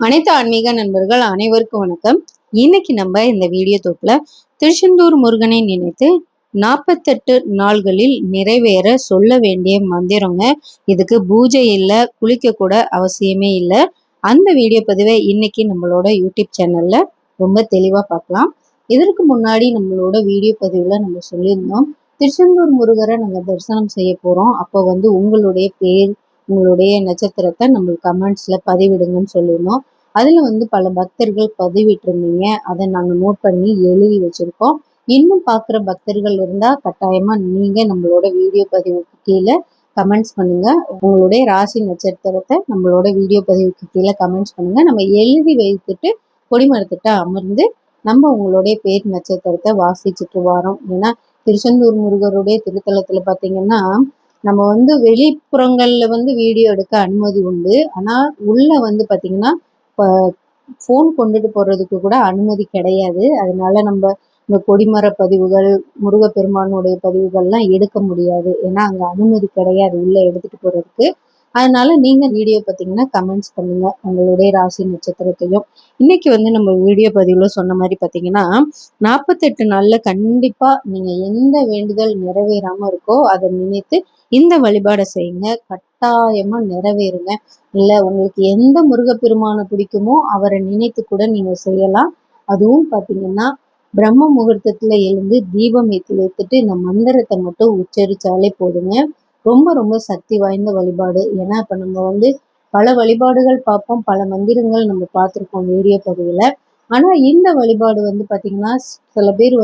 அனைத்து ஆன்மீக நண்பர்கள் அனைவருக்கும் வணக்கம். இன்னைக்கு நம்ம இந்த வீடியோ தொகுப்புல திருச்செந்தூர் முருகனை நினைத்து 48 நாள்களில் நிறைவேற சொல்ல வேண்டிய மந்திரங்க. இதுக்கு பூஜை இல்லை, குளிக்க கூட அவசியமே இல்லை. அந்த வீடியோ பதிவை இன்னைக்கு நம்மளோட யூடியூப் சேனல்ல ரொம்ப தெளிவா பார்க்கலாம். இதற்கு முன்னாடி நம்மளோட வீடியோ பதிவுல நம்ம சொல்லியிருந்தோம், திருச்செந்தூர் முருகரை நாங்கள் தரிசனம் செய்ய போறோம். அப்போ உங்களுடைய பேர், உங்களுடைய நட்சத்திரத்தை நம்மளுக்கு கமெண்ட்ஸ்ல பதிவிடுங்கன்னு சொல்லியிருந்தோம். அதுல பல பக்தர்கள் பதிவிட்டிருந்தீங்க. அதை நாங்க நோட் பண்ணி எழுதி வச்சிருக்கோம். இன்னும் பார்க்குற பக்தர்கள் இருந்தா கட்டாயமா நீங்க நம்மளோட வீடியோ பதிவுக்கு கீழே கமெண்ட்ஸ் பண்ணுங்க. உங்களுடைய ராசி நட்சத்திரத்தை நம்மளோட வீடியோ பதிவுக்கு கீழே கமெண்ட்ஸ் பண்ணுங்க. நம்ம எழுதி வைத்துட்டு கொடிமரத்திட்ட அமர்ந்து நம்ம உங்களுடைய பேர் நட்சத்திரத்தை வாசிச்சுட்டு வரோம். ஏன்னா திருச்செந்தூர் முருகருடைய திருத்தலத்துல பாத்தீங்கன்னா நம்ம வெளிப்புறங்கள்ல வீடியோ எடுக்க அனுமதி உண்டு. ஆனா உள்ள பாத்தீங்கன்னா ஃபோன் கொண்டுட்டு போறதுக்கு கூட அனுமதி கிடையாது. அதனால நம்ம இந்த கொடிமர பதிவுகள், முருகப்பெருமானுடைய பதிவுகள்லாம் எடுக்க முடியாது. ஏன்னா அங்க அனுமதி கிடையாது உள்ள எடுத்துட்டு போறதுக்கு. அதனால நீங்க வீடியோ பார்த்தீங்கன்னா கமெண்ட்ஸ் பண்ணுங்க உங்களுடைய ராசி நட்சத்திரத்தையும். இன்னைக்கு நம்ம வீடியோ பதிவுல சொன்ன மாதிரி பார்த்தீங்கன்னா 48 நாள்ல கண்டிப்பா நீங்க எந்த வேண்டுதல் நிறைவேறாம இருக்கோ அதை நினைத்து இந்த வழிபாடை செய்யுங்க. கட்டாயமா நிறைவேறுங்க. இல்ல உங்களுக்கு எந்த முருகப்பெருமானை பிடிக்குமோ அவரை நினைத்து கூட நீங்க செய்யலாம். அதுவும் பாத்தீங்கன்னா பிரம்ம முகூர்த்தத்துல எழுந்து தீபம் ஏற்றி வைத்துட்டு இந்த மந்திரத்தை மட்டும் உச்சரிச்சாலே போதுங்க. ரொம்ப ரொம்ப சக்தி வாய்ந்த வழிபாடு. ஏன்னா இப்ப நம்ம பல வழிபாடுகள் பார்ப்போம், பல மந்திரங்கள் நம்ம பார்த்துருக்கோம் வீடியோ பதிவுல. ஆனா இந்த வழிபாடு பாத்தீங்கன்னா சில பேர்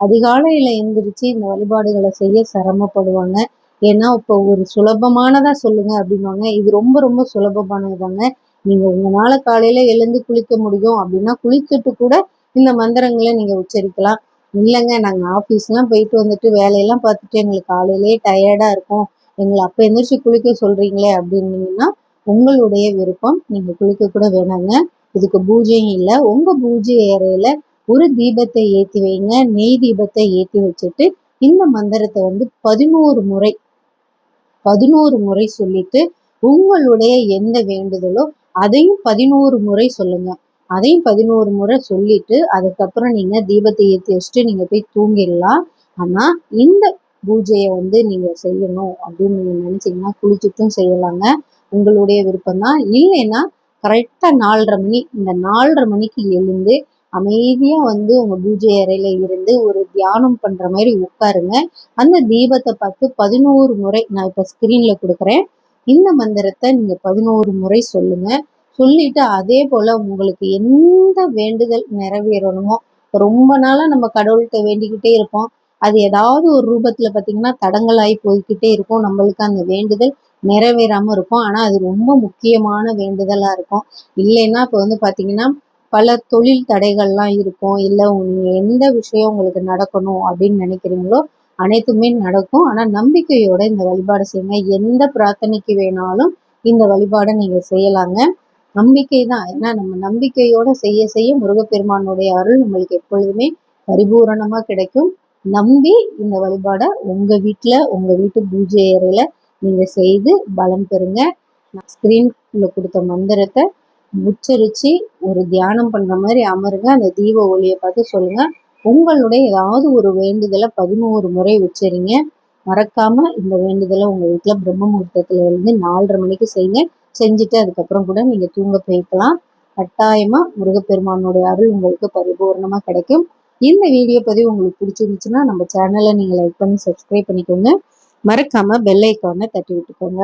அதிகாலையில எந்திரிச்சு இந்த வழிபாடுகளை செய்ய சிரமப்படுவாங்க. ஏன்னா இப்போ ஒரு சுலபமானதா சொல்லுங்க அப்படின்வாங்க. இது ரொம்ப ரொம்ப சுலபமானதுதாங்க. நீங்க உங்களால காலையில எழுந்து குளிக்க முடியும் அப்படின்னா குளிச்சுட்டு கூட இந்த மந்திரங்களை நீங்க உச்சரிக்கலாம். இல்லைங்க நாங்க ஆபீஸ்லாம் போயிட்டு வந்துட்டு வேலையெல்லாம் பார்த்துட்டு எங்களுக்கு காலையிலேயே டயர்டா இருக்கும், எங்களை அப்ப எந்திரிச்சு குளிக்க சொல்றீங்களே அப்படின்னீங்கன்னா உங்களுடைய விருப்பம். நீங்க குளிக்க கூட வேணாங்க. இதுக்கு பூஜையும் இல்லை. உங்க பூஜை அறையில ஒரு தீபத்தை ஏற்றி வைங்க. நெய் தீபத்தை ஏற்றி வச்சுட்டு இந்த மந்திரத்தை 11 முறை சொல்லிட்டு உங்களுடைய எந்த வேண்டுதலோ அதையும் 11 முறை சொல்லுங்க. அதையும் 11 முறை சொல்லிட்டு அதுக்கப்புறம் நீங்க தீபத்தை ஏற்றி வச்சுட்டு நீங்க போய் தூங்கிடலாம். ஆனா இந்த பூஜையை நீங்க செய்யணும் அப்படின்னு நீங்க நினைச்சீங்கன்னா குளிச்சுட்டும் செய்யலாங்க. உங்களுடைய விருப்பம்தான். இல்லைன்னா கரெக்டா 4:30 மணி, இந்த 4:30 மணிக்கு எழுந்து அமைதியா உங்க பூஜை அறையில இருந்து ஒரு தியானம் பண்ற மாதிரி உட்காருங்க. அந்த தீபத்தை பார்த்து 11 முறை நான் இப்ப ஸ்கிரீன்ல கொடுக்குறேன். இந்த மந்திரத்தை நீங்க 11 முறை சொல்லுங்க. சொல்லிட்டு அதே போல உங்களுக்கு எந்த வேண்டுதல் நிறைவேறணுமோ, ரொம்ப நாளா நம்ம கடவுள்கிட்ட வேண்டிக்கிட்டே இருப்போம், அது ஏதாவது ஒரு ரூபத்துல பாத்தீங்கன்னா தடங்கலாகி போய்கிட்டே இருக்கும். நம்மளுக்கு அந்த வேண்டுதல் நிறைவேறாம இருக்கும். ஆனா அது ரொம்ப முக்கியமான வேண்டுதலா இருக்கும். இல்லைன்னா இப்ப பாத்தீங்கன்னா பல தொழில் தடைகள்லாம் இருக்கும். இல்லை நீங்க எந்த விஷயம் உங்களுக்கு நடக்கணும் அப்படின்னு நினைக்கிறீங்களோ அனைத்துமே நடக்கும். ஆனா நம்பிக்கையோட இந்த வழிபாடு செய்யுங்க. எந்த பிரார்த்தனைக்கு வேணாலும் இந்த வழிபாடை நீங்க செய்யலாங்க. நம்பிக்கை தான். ஏன்னா நம்ம நம்பிக்கையோட செய்ய செய்ய முருகப்பெருமானுடைய அருள் நம்மளுக்கு எப்பொழுதுமே பரிபூரணமா கிடைக்கும். நம்பி இந்த வழிபாடை உங்க வீட்டுல, உங்க வீட்டு பூஜை அறையில நீங்க செய்து பலன் பெறுங்க. ஸ்கிரீன்ல கொடுத்த மந்திரத்தை உச்சரிச்சு ஒரு தியானம் பண்ற மாதிரி அமருங்க. அந்த தீப ஒளியை பார்த்து சொல்லுங்க. உங்களுடைய ஏதாவது ஒரு வேண்டுதலை 11 முறை உச்சரிங்க. மறக்காம இந்த வேண்டுதலை உங்க வீட்டுல பிரம்ம முகூர்த்தத்துல இருந்து 4:30 மணிக்கு செய்யுங்க. செஞ்சுட்டு அதுக்கப்புறம் கூட நீங்க தூங்க போய்க்கலாம். கட்டாயமா முருகப்பெருமானுடைய அருள் உங்களுக்கு பரிபூர்ணமா கிடைக்கும். இந்த வீடியோ பதிவு உங்களுக்கு பிடிச்சிருந்துச்சுன்னா நம்ம சேனலை நீங்க லைக் பண்ணி சப்ஸ்கிரைப் பண்ணிக்கோங்க. மறக்காம பெல் ஐக்கானை தட்டி விட்டுக்கோங்க.